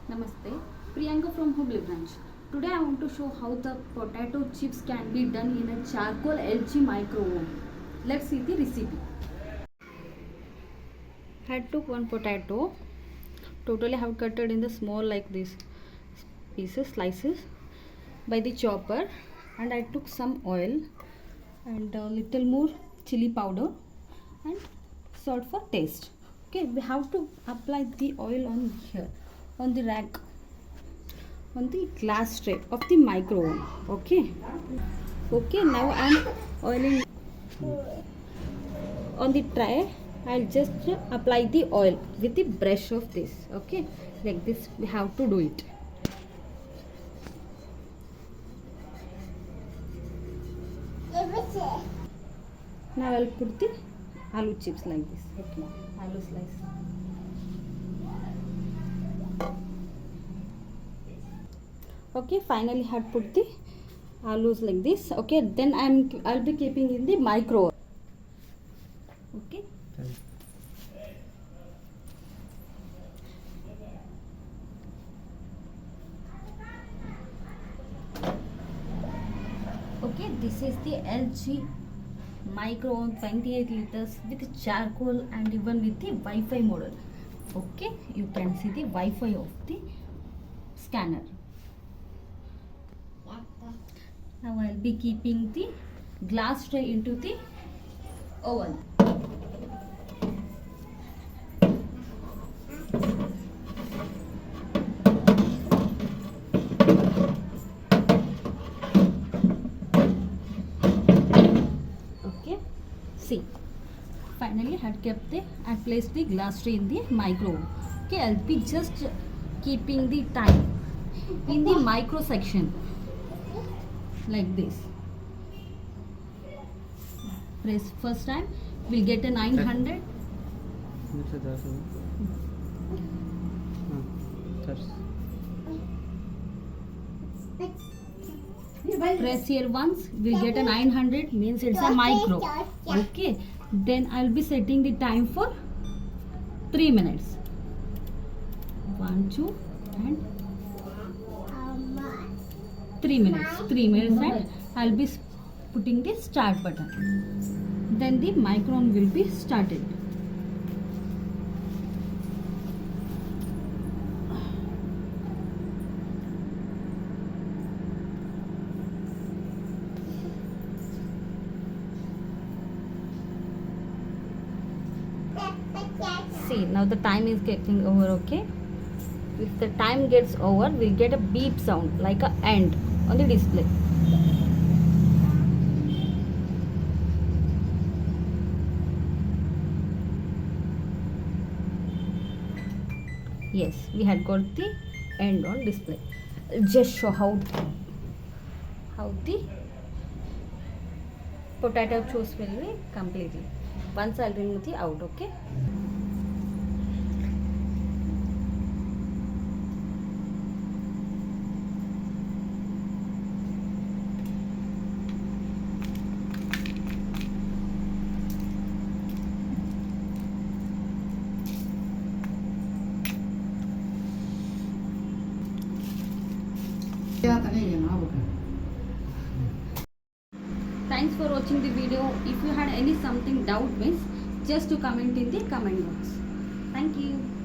Namaste, Priyanka from Hubli branch. Today I want to show how the potato chips can be done in a charcoal LG micro oven. Let's see the recipe. I took one potato. Totally I have cut it in the small like this pieces, slices by the chopper, and I took some oil and a little more chili powder and salt for taste. Okay, we have to apply the oil on here on the rack on the glass tray of the micro oven. Okay, now I am oiling on the tray. I'll just apply the oil with the brush of this. Okay, like this we have to do it. Now I'll put the aloo chips like this. Okay, aloo slice. Okay, finally I have put the aloos like this. Okay, then I'll be keeping in the micro. Okay. Okay, this is the LG micro oven 28 liters with charcoal and even with the Wi-Fi model. Okay, you can see the Wi-Fi of the scanner. Now I'll be keeping the glass tray into the oven. Okay, see, finally I had kept I placed the glass tray in the micro oven. Okay, I'll be just keeping the time in the micro section like this. Press first time, we'll get a 900. Press here once, we'll get a 900, means it's a micro. Okay, then I'll be setting the time for 3 minutes. 1, 2 and 3 minutes. 3 minutes, and I'll be putting the start button. Then the micro oven will be started. See, now the time is getting over. Okay, if the time gets over, we'll get a beep sound like a end on the display. Yes, we had got the end on display. Just show how the potato chips will be completely. Once I'll remove the out. Okay. Thanks for watching the video. If you had any something doubt means just to comment in the comment box. Thank you.